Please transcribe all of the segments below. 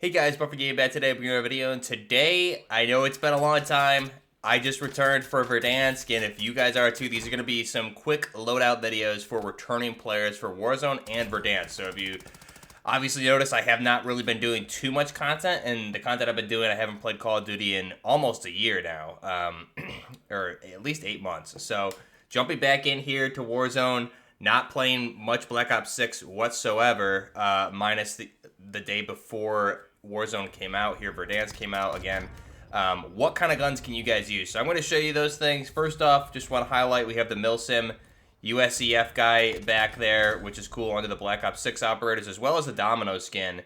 Hey guys, Buffer Game back today, bringing you a video, and today, I know it's been a long time, I just returned for Verdansk, and if you guys are too, these are going to be some quick loadout videos for returning players for Warzone and Verdansk. So if you obviously notice, I have not really been doing too much content, and the content I've been doing, I haven't played Call of Duty in almost a year now, or at least 8 months. So jumping back in here to Warzone, not playing much Black Ops 6 whatsoever, minus the day before Warzone came out here, Verdansk came out again. What kind of guns can you guys use? So I'm going to show you those things. First off, just want to highlight we have the Milsim USEF guy back there, which is cool, under the Black Ops 6 operators, as well as the Domino skin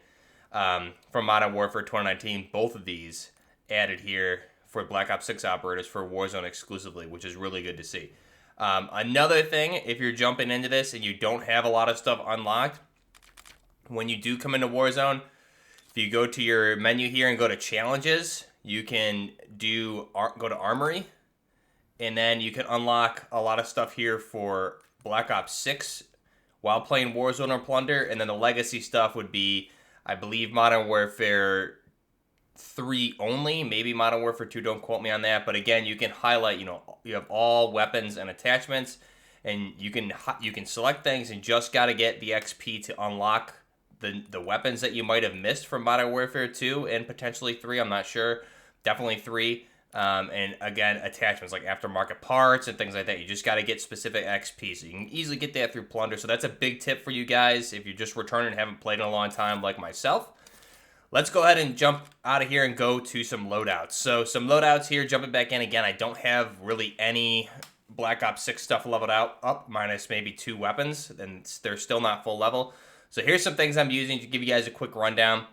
from Modern Warfare 2019. Both of these added here for Black Ops 6 operators for Warzone exclusively, which is really good to see. Another thing, if you're jumping into this and you don't have a lot of stuff unlocked, when you do come into Warzone, if you go to your menu here and go to challenges, you can go to armory, and then you can unlock a lot of stuff here for Black Ops 6 while playing Warzone or Plunder, and then the legacy stuff would be, I believe, Modern Warfare 3 only, maybe Modern Warfare 2, don't quote me on that, but again, you can highlight, you have all weapons and attachments, and you can select things and just got to get the XP to unlock the weapons that you might have missed from Modern Warfare 2 and potentially 3, I'm not sure. Definitely 3. And again, attachments like aftermarket parts and things like that. You just got to get specific XP. So you can easily get that through Plunder. So that's a big tip for you guys if you're just returning and haven't played in a long time like myself. Let's go ahead and jump out of here and go to some loadouts. So some loadouts here, jumping back in again. I don't have really any Black Ops 6 stuff leveled up, minus maybe 2 weapons, and they're still not full level. So here's some things I'm using to give you guys a quick rundown.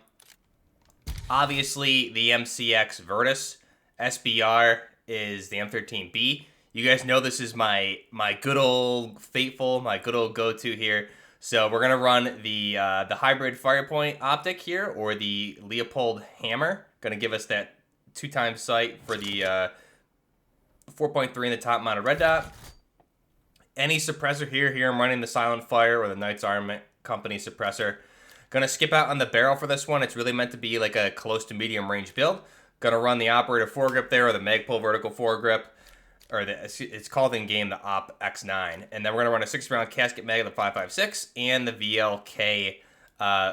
Obviously, the MCX Verdansk SBR is the M13B. You guys know this is my good old faithful, my good old go-to here. So we're gonna run the hybrid Firepoint optic here, or the Leopold Hammer. Gonna give us that 2x sight for the 4.3 in the top mounted red dot. Any suppressor here I'm running the Silent Fire or the Knight's Armament Company suppressor. Gonna skip out on the barrel for this one. It's really meant to be like a close to medium range build. Gonna run the operator foregrip there, or the Magpul vertical foregrip, or it's called in game the Op X9. And then we're gonna run a 6-round casket mag of the 5.56 and the VLK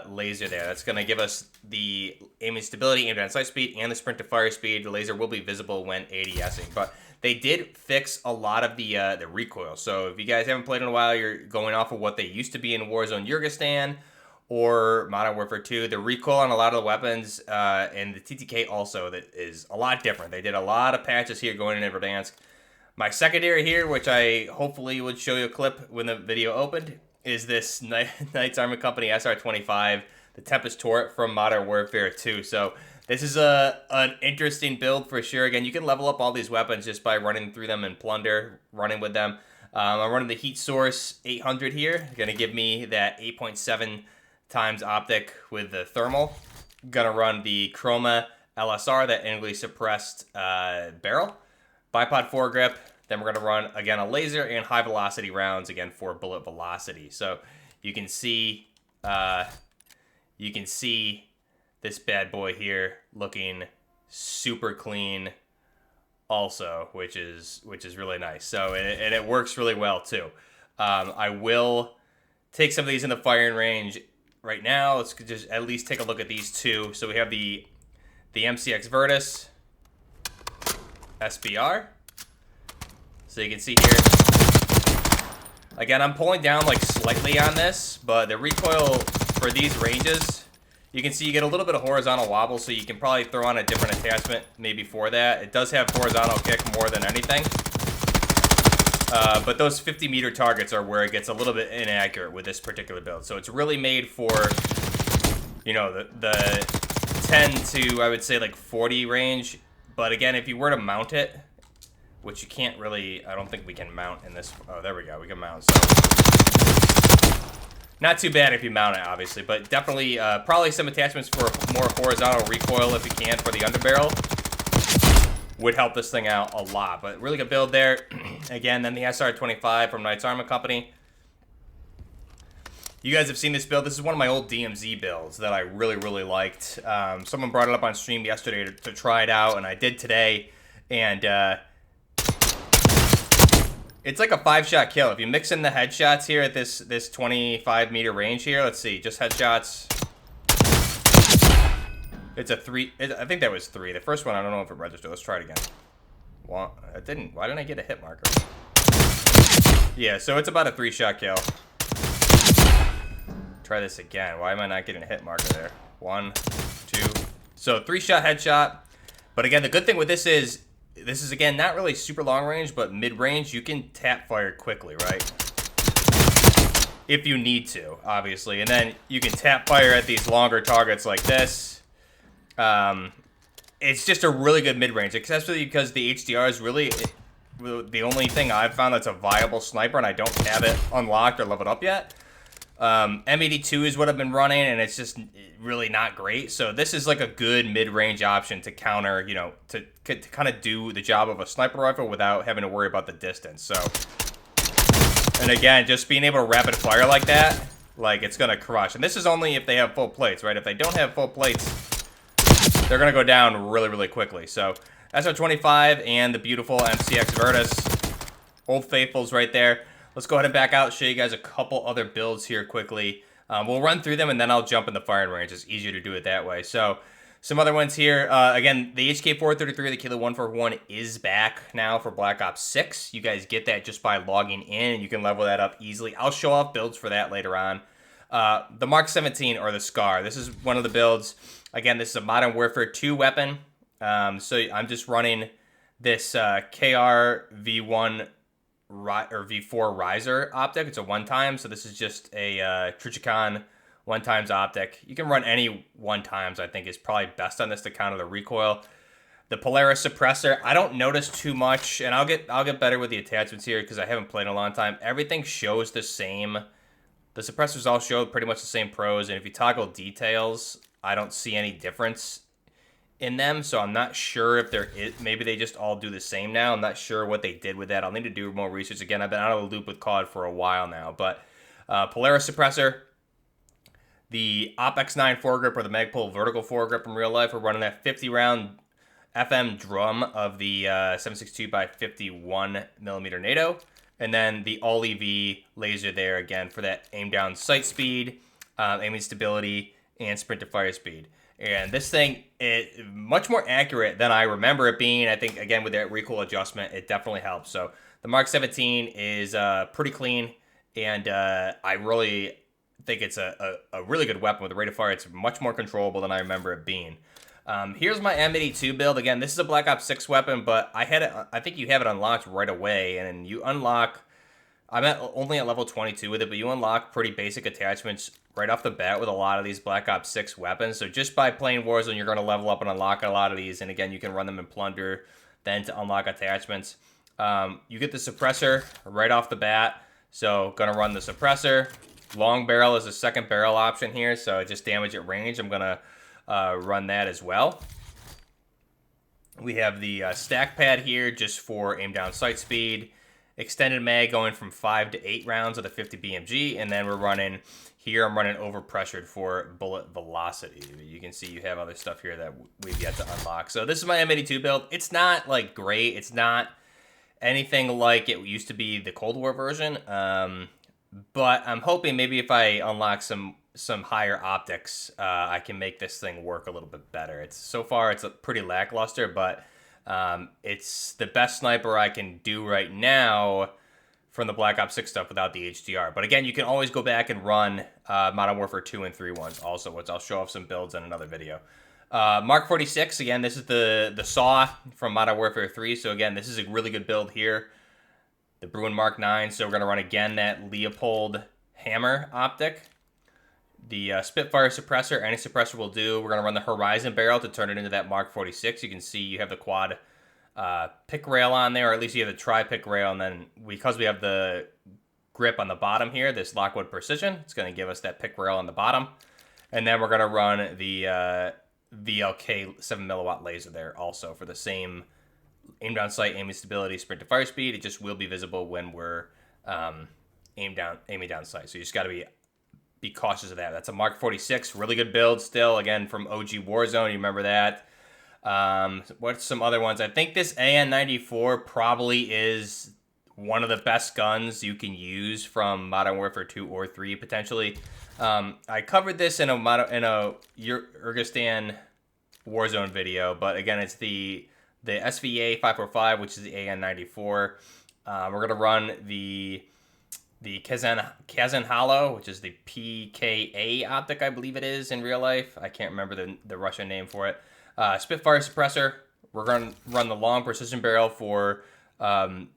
laser there. That's gonna give us the aiming stability, aim down sight speed, and the sprint to fire speed. The laser will be visible when ADSing, but they did fix a lot of the recoil. So if you guys haven't played in a while, you're going off of what they used to be in Warzone Kyrgyzstan or Modern Warfare 2. The recoil on a lot of the weapons and the TTK also, that is a lot different. They did a lot of patches here going into Verdansk. My secondary here, which I hopefully would show you a clip when the video opened, is this Knight's Armament Company SR25, the Tempest turret from Modern Warfare 2. So this is an interesting build for sure. Again, you can level up all these weapons just by running through them in Plunder, running with them. I'm running the Heat Source 800 here. Going to give me that 8.7 times optic with the thermal. Going to run the Chroma LSR, that integrally suppressed barrel. Bipod foregrip. Then we're going to run, again, a laser and high velocity rounds, again, for bullet velocity. So you can see this bad boy here looking super clean also, which is really nice. So, and it works really well too. I will take some of these in the firing range right now. Let's just at least take a look at these two. So we have the MCX Verdansk SBR. So you can see here, again, I'm pulling down like slightly on this, but the recoil for these ranges, you can see you get a little bit of horizontal wobble, so you can probably throw on a different attachment maybe for that. It does have horizontal kick more than anything. But those 50-meter targets are where it gets a little bit inaccurate with this particular build. So it's really made for, the 10 to, I would say, like 40 range. But again, if you were to mount it, which you can't really, I don't think we can mount in this. Oh, there we go, we can mount. So not too bad if you mount it, obviously, but definitely probably some attachments for more horizontal recoil if you can for the underbarrel would help this thing out a lot. But really good build there. Again, then the SR25 from Knight's Armament Company. You guys have seen this build. This is one of my old DMZ builds that I really, really liked. Someone brought it up on stream yesterday to try it out, and I did today. And it's like a 5-shot kill. If you mix in the headshots here at this 25-meter range here, let's see, just headshots. It's a 3. I think that was 3. The first one, I don't know if it registered. Let's try it again. Well, it didn't. Why didn't I get a hit marker? Yeah, so it's about a 3-shot kill. Try this again. Why am I not getting a hit marker there? 1, 2. So 3-shot headshot. But again, the good thing with this is again not really super long range, but mid range. You can tap fire quickly, right? If you need to, obviously, and then you can tap fire at these longer targets like this. It's just a really good mid range, especially because the HDR is really the only thing I've found that's a viable sniper, and I don't have it unlocked or leveled up yet. M82 is what I've been running, and it's just really not great. So this is like a good mid-range option to counter, you know, to kind of do the job of a sniper rifle without having to worry about the distance. So, and again, just being able to rapid fire like that, like it's gonna crush. And this is only if they have full plates, right? If they don't have full plates, they're gonna go down really, really quickly. So SR25 and the beautiful MCX Verdansk, Old Faithfuls right there. Let's go ahead and back out, show you guys a couple other builds here quickly. We'll run through them, and then I'll jump in the firing range. It's easier to do it that way. So, some other ones here. Again, the HK433, the Kilo 141 is back now for Black Ops 6. You guys get that just by logging in, and you can level that up easily. I'll show off builds for that later on. The Mark 17, or the Scar. This is one of the builds. Again, this is a Modern Warfare 2 weapon. So, I'm just running this KR V1 or V4 riser optic. It's a 1-time, so this is just a Trichicon 1-times optic. You can run any 1-times, I think is probably best on this to counter the recoil. The Polaris suppressor, I don't notice too much, and I'll get better with the attachments here because I haven't played in a long time. Everything shows the same. The suppressors all show pretty much the same pros, and if you toggle details, I don't see any difference in them, so I'm not sure if there is. Maybe they just all do the same now. I'm not sure what they did with that. I'll need to do more research. Again, I've been out of the loop with COD for a while now, but Polaris suppressor, the OpX9 foregrip or the Magpul vertical foregrip in real life, we're running that 50-round FM drum of the 7.62x51 millimeter NATO, and then the all EV laser there again for that aim down sight speed, aiming stability, and sprint to fire speed. And this thing is much more accurate than I remember it being. I think, again, with that recoil adjustment, it definitely helps. So the Mark 17 is pretty clean, and I really think it's a really good weapon with a rate of fire. It's much more controllable than I remember it being. Here's my M82 build. Again, this is a Black Ops 6 weapon, but I think you have it unlocked right away, and you unlock. I'm only at level 22 with it, but you unlock pretty basic attachments right off the bat with a lot of these Black Ops 6 weapons. So just by playing Warzone, you're going to level up and unlock a lot of these. And again, you can run them in Plunder, then to unlock attachments. You get the suppressor right off the bat. So going to run the suppressor. Long barrel is a second barrel option here, so just damage at range. I'm going to run that as well. We have the stack pad here just for aim down sight speed. Extended mag going from 5 to 8 rounds with a 50 BMG, and then we're running here. I'm running overpressured for bullet velocity. You can see you have other stuff here that we've yet to unlock. So this is my M82 build. It's not like great. It's not anything like it used to be the Cold War version, but I'm hoping maybe if I unlock some higher optics, I can make this thing work a little bit better. So far it's pretty lackluster, but it's the best sniper I can do right now from the Black Ops 6 stuff without the HDR. But again, you can always go back and run Modern Warfare 2 and 3 ones also, which I'll show off some builds in another video. Mark 46, again, this is the Saw from Modern Warfare 3. So again, this is a really good build here. The Bruin Mark 9, so we're going to run again that Leopold hammer optic. The Spitfire suppressor, any suppressor will do. We're going to run the Horizon barrel to turn it into that Mark 46. You can see you have the quad pick rail on there, or at least you have the tri-pick rail, and then because we have the grip on the bottom here, this Lockwood Precision, it's going to give us that pick rail on the bottom. And then we're going to run the VLK 7 milliwatt laser there also for the same aim down sight, aiming stability, sprint to fire speed. It just will be visible when we're aiming down sight. So you just got to be be cautious of that. That's a Mark 46, really good build still, again, from OG Warzone, you remember that. What's some other ones? I think this AN-94 probably is one of the best guns you can use from Modern Warfare 2 or 3, potentially. I covered this in a Kyrgyzstan Warzone video, but again, it's the SVA 545, which is the AN-94. We're gonna run the Kazan Hollow, which is the PKA optic, I believe it is in real life. I can't remember the Russian name for it. Spitfire suppressor. We're going to run the long precision barrel for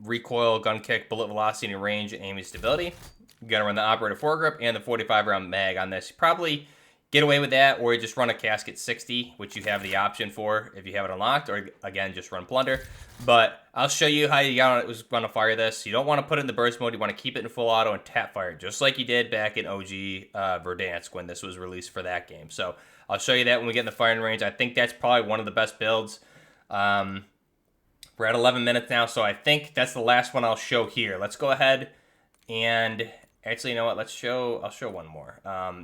recoil, gun kick, bullet velocity, and range, and aiming stability. We're going to run the operator foregrip and the 45 round mag on this. You probably get away with that, or you just run a casket 60, which you have the option for if you have it unlocked, or again, just run plunder. But I'll show you how you want to fire this. You don't want to put it in the burst mode. You want to keep it in full auto and tap fire, just like you did back in OG Verdansk when this was released for that game. So I'll show you that when we get in the firing range. I think that's probably one of the best builds. We're at 11 minutes now, so I think that's the last one I'll show here. Let's go ahead and actually, you know what? I'll show one more.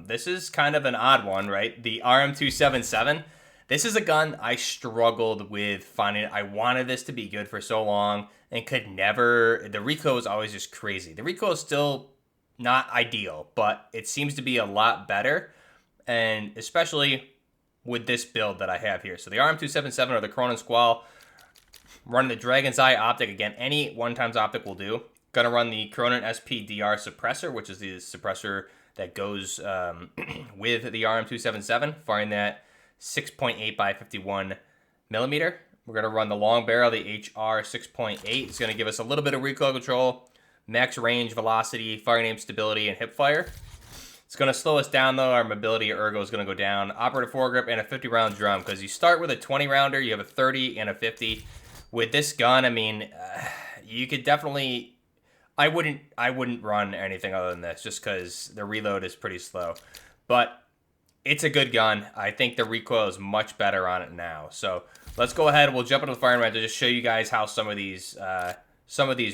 This is kind of an odd one, right? The RM277. This is a gun I struggled with finding. I wanted this to be good for so long and could never. The recoil is always just crazy. The recoil is still not ideal, but it seems to be a lot better, and especially with this build that I have here. So the RM277 or the Cronin Squall, running the Dragon's Eye optic. Again, any 1x optic will do. Gonna run the Cronin SPDR suppressor, which is the suppressor that goes with the RM277, firing that 6.8 by 51 millimeter. We're gonna run the long barrel, the HR 6.8. It's gonna give us a little bit of recoil control, max range, velocity, firing aim stability, and hip fire. It's gonna slow us down though. Our mobility ergo is gonna go down. Operative foregrip and a 50 round drum, because you start with a 20 rounder, you have a 30 and a 50. With this gun, I mean, you could definitely. I wouldn't run anything other than this, just because the reload is pretty slow. But it's a good gun. I think the recoil is much better on it now. So let's go ahead. We'll jump into the firing range to just show you guys how some of these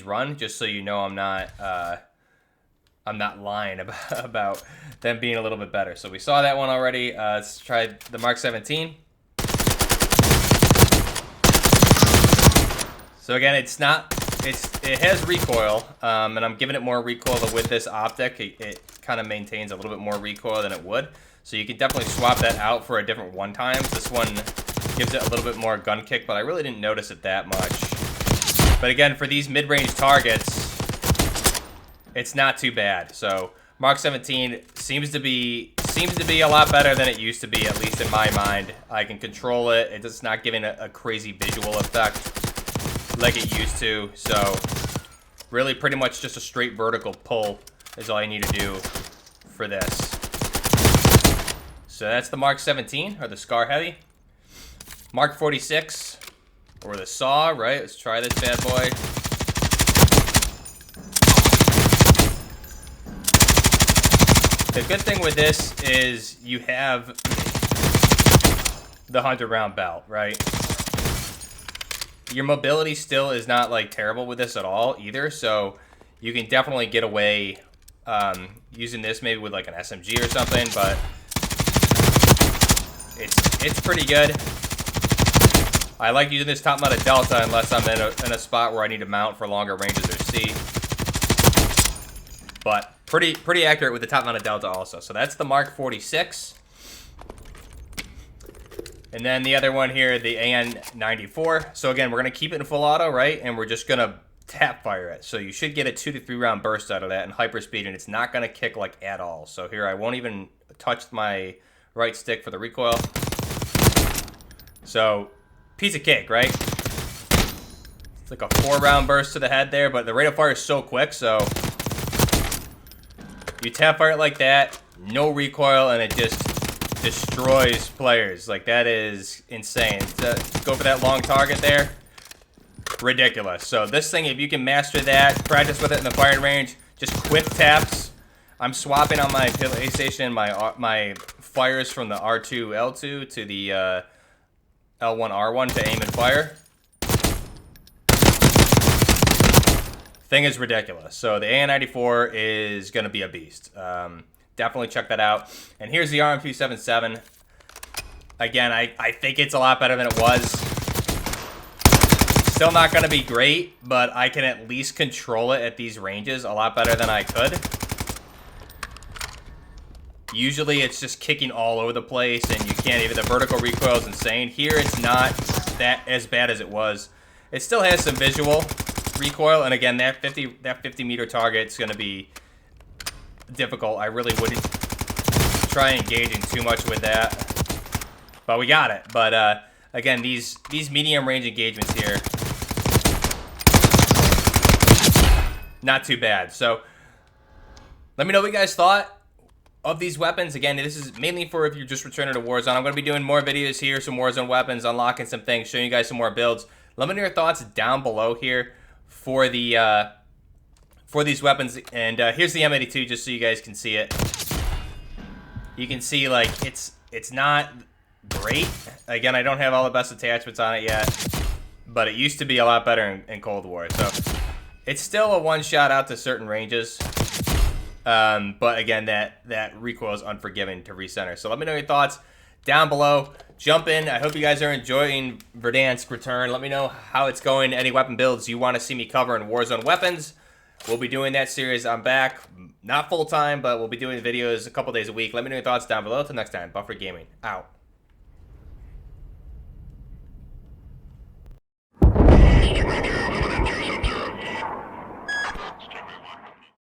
run, just so you know I'm not lying about them being a little bit better. So we saw that one already. Let's try the Mark 17. So again, it has recoil, and I'm giving it more recoil with this optic. It kind of maintains a little bit more recoil than it would. So you can definitely swap that out for a different 1x. This one gives it a little bit more gun kick, but I really didn't notice it that much. But again, for these mid-range targets, it's not too bad. So Mark 17 seems to be a lot better than it used to be, at least in my mind. I can control it. It's not giving a crazy visual effect like it used to. So really pretty much just a straight vertical pull is all you need to do for this. So that's the Mark 17, or the Scar Heavy. Mark 46, or the Saw, right? Let's try this bad boy. The good thing with this is you have the 100 round belt, right? Your mobility still is not like terrible with this at all either, so you can definitely get away using this maybe with like an SMG or something, but it's pretty good. I like using this top mounted delta unless I'm in a spot where I need to mount for longer ranges or C. But pretty accurate with the top mounted delta also. So that's the Mark 46. And then the other one here, the AN-94. So again, we're going to keep it in full auto, right? And we're just going to tap fire it. So you should get a 2 to 3 round burst out of that in hyperspeed, and it's not going to kick like at all. So here I won't even touch my right stick for the recoil. So piece of cake, right? It's like a 4 round burst to the head there, but the rate of fire is so quick, so you tap fire it like that, no recoil, and it just destroys players. Like, that is insane. Go for that long target there. Ridiculous. So this thing, if you can master that, practice with it in the firing range, just quick taps. I'm swapping on my PlayStation my fires from the R2 L2 to the L1 R1 to aim and fire. Thing is ridiculous. So the AN-94 is going to be a beast. definitely check that out. And here's the RM277. Again, I think it's a lot better than it was. Still not going to be great, but I can at least control it at these ranges a lot better than I could. Usually it's just kicking all over the place, and you can't even, the vertical recoil is insane. Here it's not that as bad as it was. It still has some visual recoil, and again, that 50 meter target is going to be difficult. I really wouldn't try engaging too much with that, but we got it. But again, these medium range engagements here, not too bad. So let me know what you guys thought of these weapons. Again, this is mainly for if you're just returning to Warzone. I'm going to be doing more videos here, some Warzone weapons, unlocking some things, showing you guys some more builds. Let me know your thoughts down below here for the for these weapons. And here's the M82, just so you guys can see it. You can see, like, it's not great. Again, I don't have all the best attachments on it yet, but it used to be a lot better in Cold War. So it's still a one-shot out to certain ranges. But again, that recoil is unforgiving to recenter. So let me know your thoughts down below. Jump in. I hope you guys are enjoying Verdansk return. Let me know how it's going. Any weapon builds you want to see me cover in Warzone weapons. We'll be doing that series. I'm back. Not full-time, but we'll be doing videos a couple days a week. Let me know your thoughts down below. Until next time, Buffer Gaming, out.